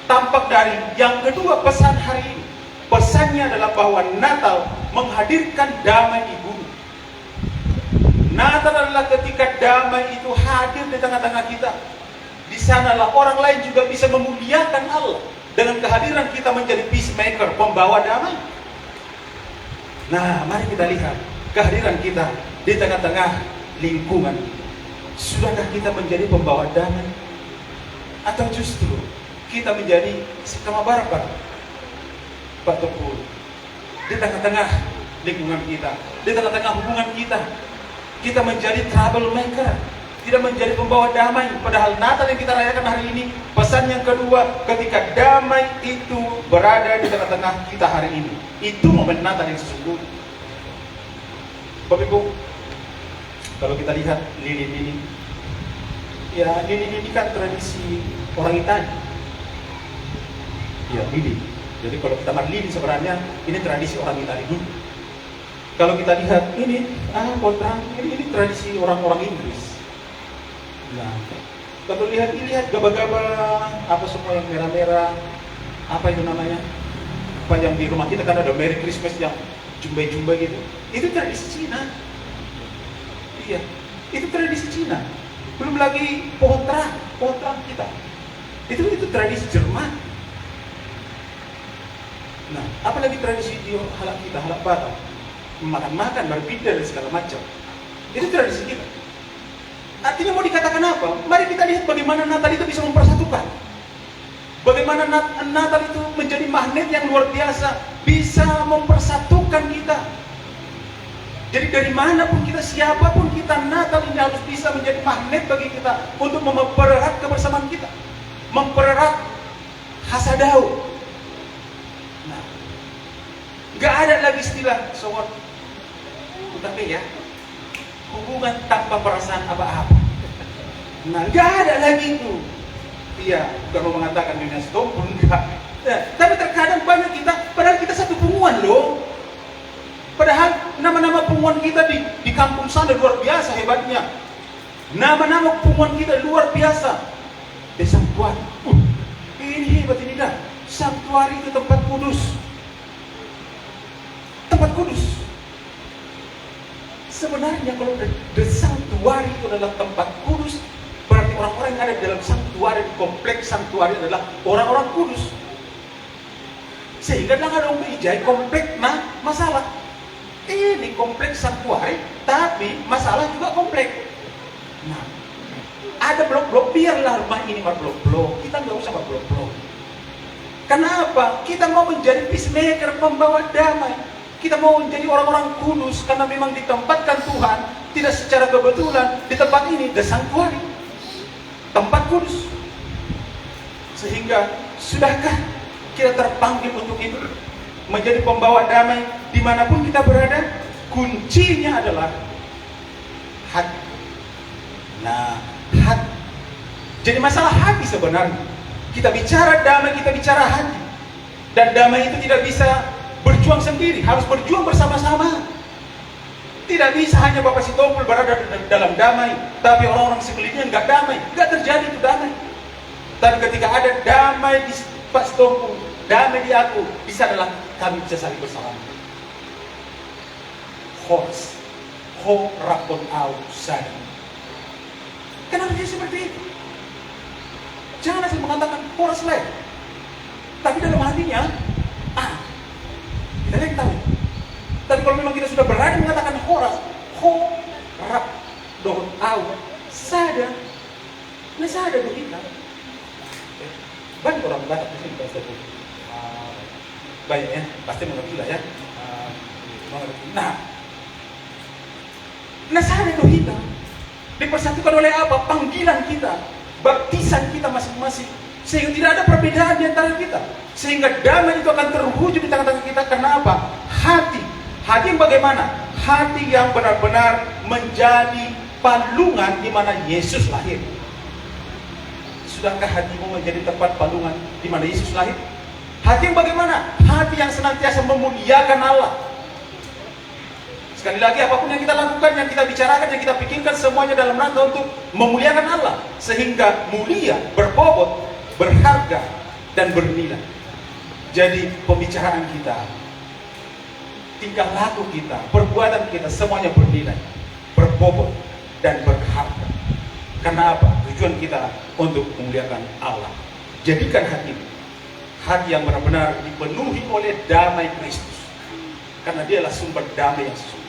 Tampak dari yang kedua pesan hari ini. Pesannya adalah bahwa Natal menghadirkan damai di bumi. Natal adalah ketika damai itu hadir di tengah-tengah kita. Di sanalah orang lain juga bisa memuliakan Allah dengan kehadiran kita menjadi peacemaker, pembawa damai. Nah, mari kita lihat kehadiran kita di tengah-tengah lingkungan. Sudahkah kita menjadi pembawa damai? Atau justru kita menjadi sekamabarbar, Pak Tukul, di tengah-tengah lingkungan kita, di tengah-tengah hubungan kita, kita menjadi troublemaker, tidak menjadi pembawa damai. Padahal Natal yang kita rayakan hari ini, pesan yang kedua, ketika damai itu berada di tengah-tengah kita hari ini, itu momen Natal yang sesungguhnya. Bapak Ibu, kalau kita lihat lilin-lilin, ya lilin ini kan tradisi orang Italia. Ya, lilin. Jadi kalau kita melihat lilin sebenarnya ini tradisi orang Italia dulu. Kalau kita lihat ini, kontrang, ini tradisi orang-orang Inggris. Nah, kalau lihat gaba-gaba, apa semua yang merah-merah, apa itu namanya? Apa yang di rumah kita kan ada Merry Christmas yang jumbai-jumbai gitu. Itu tradisi Cina. Iya, itu tradisi Cina. Belum lagi pohon terang kita. Itu tradisi Jerman. Nah, apalagi tradisi di halak kita, halak Batak, makan-makan, berbeda dan segala macam. Itu tradisi kita. Artinya mau dikatakan apa? Mari kita lihat bagaimana Natal itu bisa mempersatukan. Bagaimana Natal itu menjadi magnet yang luar biasa, bisa mempersatukan kita. Jadi dari manapun kita, siapapun kita, Natal ini harus bisa menjadi magnet bagi kita untuk mempererat kebersamaan kita, mempererat hasadau. Nah, gak ada lagi istilah soal tapi ya hubungan tanpa perasaan apa-apa. Nah, gak ada lagi itu. Iya, bukan mau mengatakan dunia stop pun enggak. Nah, tapi terkadang banyak kita, padahal kita satu punguan loh. Padahal nama-nama punguan kita di kampung sana luar biasa hebatnya. Nama-nama punguan kita luar biasa. Desa Tuan. Ini hebat ini dah. Sanktuari itu tempat kudus. Tempat kudus. Sebenarnya kalau the sanctuary itu adalah tempat kudus, berarti orang-orang yang ada di dalam sanctuary, kompleks sanctuary adalah orang-orang kudus. Sehingga jangan dong berijai kompleks masalah. Ini kompleks sanctuary, tapi masalah juga kompleks. Nah, ada blok-blok, biarlah rumah ini blok-blok. Kita nggak usah blok-blok. Kenapa? Kita mau menjadi peacemaker, pembawa damai. Kita mau menjadi orang-orang kudus karena memang ditempatkan Tuhan tidak secara kebetulan di tempat ini, the sanctuary, tempat kudus. Sehingga sudahkah kita terpanggil untuk itu, menjadi pembawa damai dimanapun kita berada? Kuncinya adalah hati. Nah, hati. Jadi masalah hati sebenarnya. Kita bicara damai, kita bicara hati. Dan damai itu tidak bisa berjuang sendiri, harus berjuang bersama-sama. Tidak bisa hanya Bapak Sitompul berada dalam damai, tapi orang-orang sekelilingnya nggak damai. Nggak terjadi itu damai. Tapi ketika ada damai di Pak Sitompul, damai di aku, bisa adalah kami bisa saling bersama. Horas, ho rapon au sadar. Kenapa dia seperti itu? Jangan asal mengatakan horas lain. Tapi dalam hatinya, kita yang tahu. Tapi kalau memang kita sudah berani mengatakan horas, ho rap don au sadar, nah sadar kita. Banyak orang Batak di sini pasti banyak ya, pasti mengerti lah ya. Nah sadar kita dipersatukan oleh apa? Panggilan kita, baptisan kita masing-masing, sehingga tidak ada perbedaan di antara kita, sehingga damai itu akan terwujud di tengah-tengah kita. Karena apa? Hati yang bagaimana? Hati yang benar-benar menjadi palungan di mana Yesus lahir. Sudahkah hatimu menjadi tempat palungan di mana Yesus lahir? Hati yang bagaimana? Hati yang senantiasa memuliakan Allah. Sekali lagi, apapun yang kita lakukan, yang kita bicarakan, yang kita pikirkan, semuanya dalam rangka untuk memuliakan Allah. Sehingga mulia, berbobot, berharga, dan bernilai. Jadi pembicaraan kita, tingkah laku kita, perbuatan kita, semuanya bernilai, berbobot, dan berharga. Karena apa? Tujuan kita untuk memuliakan Allah. Jadikan hati yang benar-benar dipenuhi oleh damai Kristus. Karena dialah sumber damai yang sesungguhnya.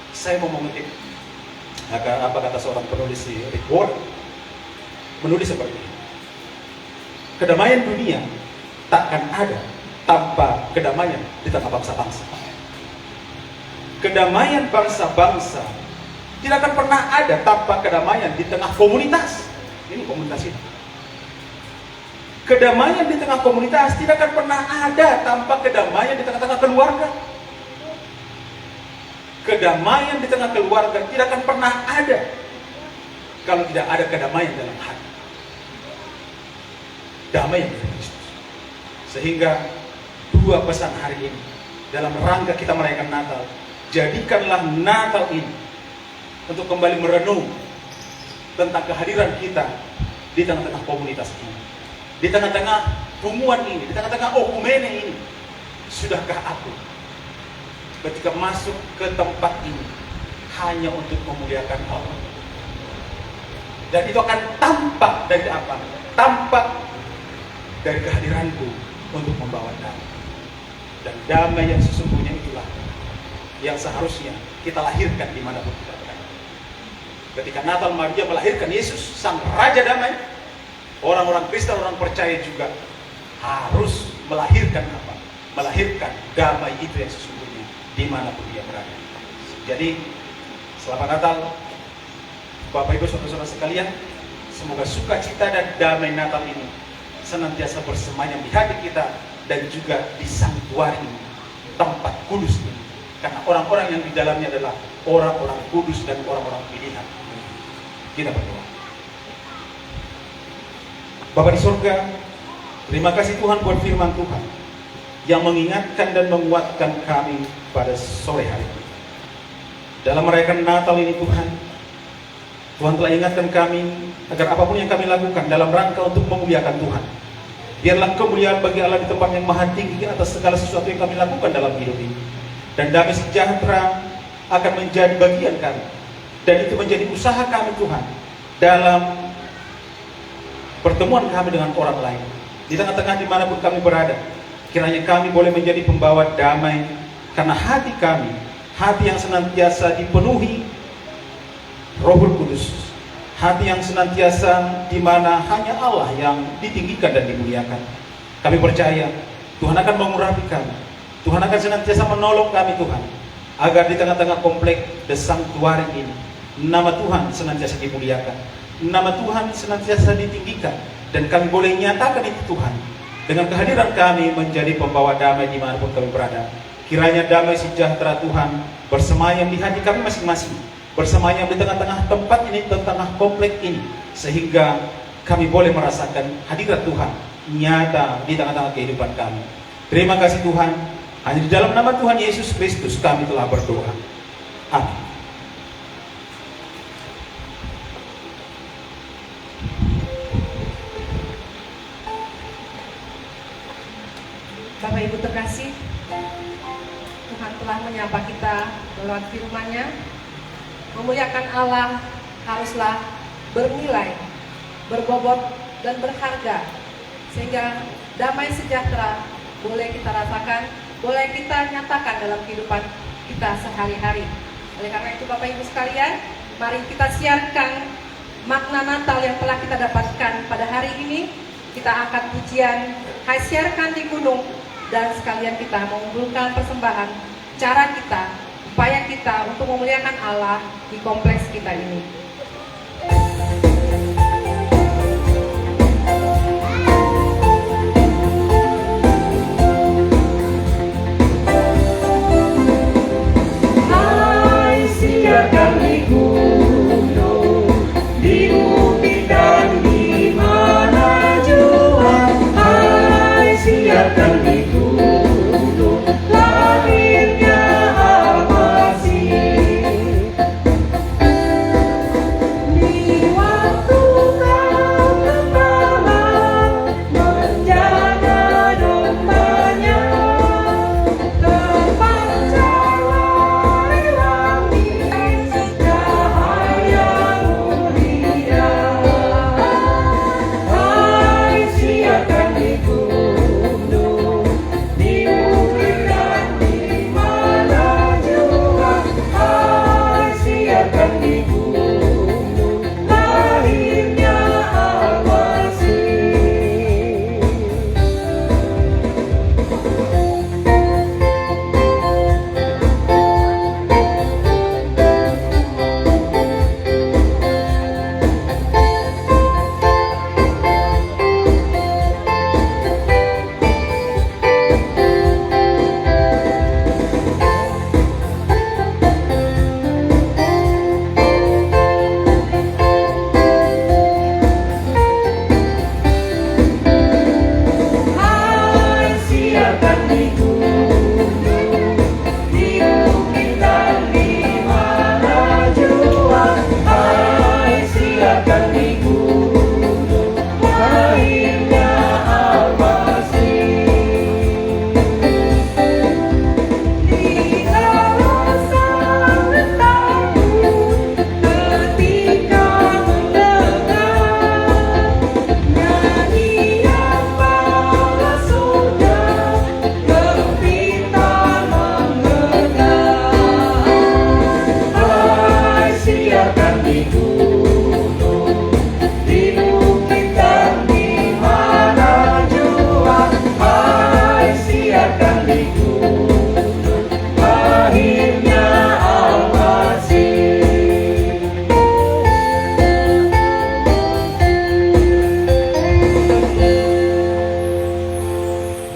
Saya mau mengutip apa kata seorang penulis di Rick Warren, menulis seperti ini: kedamaian dunia takkan ada tanpa kedamaian di tengah bangsa-bangsa. Kedamaian bangsa-bangsa tidak akan pernah ada tanpa kedamaian di tengah komunitas. Ini komunitas ini. Kedamaian di tengah komunitas tidak akan pernah ada tanpa kedamaian di tengah-tengah keluarga. Kedamaian di tengah keluarga tidak akan pernah ada kalau tidak ada kedamaian dalam hati. Damai dari Kristus. Sehingga dua pesan hari ini dalam rangka kita merayakan Natal, jadikanlah Natal ini untuk kembali merenung tentang kehadiran kita di tengah-tengah komunitas ini, di tengah-tengah hubungan ini, di tengah-tengah okumene ini. Sudahkah aku ketika masuk ke tempat ini hanya untuk memuliakan Allah? Dan itu akan tampak dari apa? Tampak dari kehadiranku untuk membawa damai. Dan damai yang sesungguhnya itulah yang seharusnya kita lahirkan dimanapun kita berada. Ketika Natal, Maria melahirkan Yesus, sang Raja Damai, orang-orang Kristen, orang percaya juga harus melahirkan apa? Melahirkan damai itu yang sesungguhnya dimanapun dia berada. Jadi selamat Natal Bapak Ibu Saudara-saudara sekalian. Semoga sukacita dan damai Natal ini senantiasa bersemayam di hati kita dan juga di sanktuari ini, tempat kudus ini. Karena orang-orang yang di dalamnya adalah orang-orang kudus dan orang-orang pilihan. Kita berdoa. Bapa di surga, terima kasih Tuhan buat firman Tuhan yang mengingatkan dan menguatkan kami pada sore hari ini. Dalam merayakan Natal ini Tuhan telah ingatkan kami agar apapun yang kami lakukan dalam rangka untuk memuliakan Tuhan, biarlah kemuliaan bagi Allah di tempat yang maha tinggi atas segala sesuatu yang kami lakukan dalam hidup ini. Dan damai sejahtera akan menjadi bagian kami. Dan itu menjadi usaha kami Tuhan dalam pertemuan kami dengan orang lain. Di tengah-tengah dimanapun kami berada, kiranya kami boleh menjadi pembawa damai. Karena hati kami, hati yang senantiasa dipenuhi Rohul Kudus, hati yang senantiasa di mana hanya Allah yang ditinggikan dan dimuliakan. Kami percaya Tuhan akan mengurapi kami, Tuhan akan senantiasa menolong kami Tuhan, agar di tengah-tengah komplek The Sanctuary ini nama Tuhan senantiasa dimuliakan, nama Tuhan senantiasa ditinggikan, dan kami boleh nyatakan itu Tuhan dengan kehadiran kami menjadi pembawa damai dimanapun kami berada. Kiranya damai sejahtera Tuhan bersemayam di hati kami masing-masing, bersemayam di tengah-tengah tempat ini, tengah-tengah komplek ini, sehingga kami boleh merasakan hadirat Tuhan nyata di tengah-tengah kehidupan kami. Terima kasih Tuhan, hanya di dalam nama Tuhan Yesus Kristus kami telah berdoa. Amin. Bapak Ibu terkasih, Tuhan telah menyapa kita lewat firman-Nya. Memuliakan Allah haruslah bernilai, berbobot, dan berharga, sehingga damai sejahtera boleh kita rasakan, boleh kita nyatakan dalam kehidupan kita sehari-hari. Oleh karena itu Bapak Ibu sekalian, mari kita siarkan makna Natal yang telah kita dapatkan pada hari ini. Kita angkat pujian, hai siarkan di gunung, dan sekalian kita mengumpulkan persembahan, cara kita, upaya kita untuk memuliakan Allah di kompleks kita ini. Hai siarkan di gunung, di bukit dan di mana jua. Hai siarkan di gunung, lahirnya Almasih.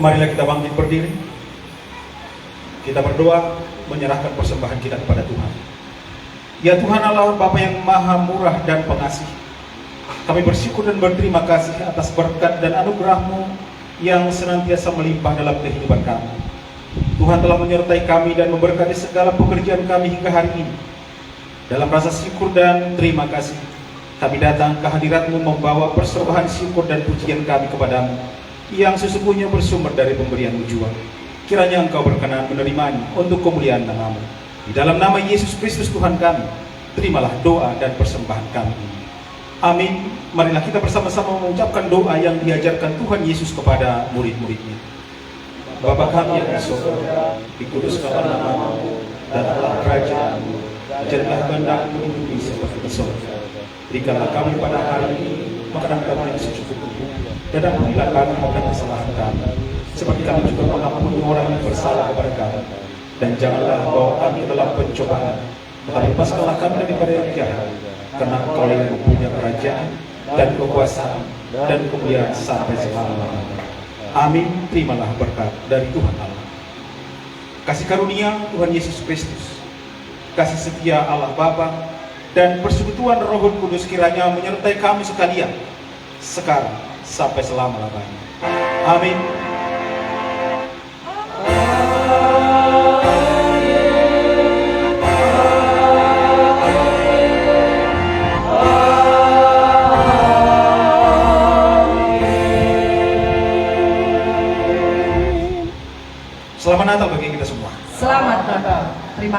Marilah kita bangkit berdiri. Kita berdoa menyerahkan persembahan kita kepada Tuhan. Ya Tuhan Allah Bapa yang maha murah dan pengasih, kami bersyukur dan berterima kasih atas berkat dan anugerah-Mu yang senantiasa melimpah dalam kehidupan kami. Tuhan telah menyertai kami dan memberkati segala pekerjaan kami hingga hari ini. Dalam rasa syukur dan terima kasih, kami datang ke hadirat-Mu membawa persembahan syukur dan pujian kami kepadamu yang sesungguhnya bersumber dari pemberian-Mu jua. Kiranya Engkau berkenan menerimanya untuk kemuliaan nama-Mu. Di dalam nama Yesus Kristus Tuhan kami, terimalah doa dan persembahan kami ini. Amin. Marilah kita bersama-sama mengucapkan doa yang diajarkan Tuhan Yesus kepada murid-muridnya. Bapa kami yang di surga, dikuduskanlah nama-Mu, datanglah kerajaan-Mu, jadilah kehendak-Mu di bumi seperti di surga. Berikanlah kami pada hari ini makanan kami yang secukupnya, dan ampunilah kami akan kesalahan kami, seperti kami juga mengampuni orang yang bersalah kepada kami. Dan janganlah bawa kami ke dalam pencobaan, tetapi lepaskanlah kami daripada yang jahat, karena Engkau yang mempunyai kerajaan dan kekuasaan dan kemuliaan sampai selama-lamanya. Amin. Terimalah berkat dari Tuhan Allah. Kasih karunia Tuhan Yesus Kristus, kasih setia Allah Bapa, dan persekutuan Roh Kudus kiranya menyertai kami sekalian, sekarang sampai selama-lamanya. Amin. Selamat Natal bagi kita semua. Selamat Natal.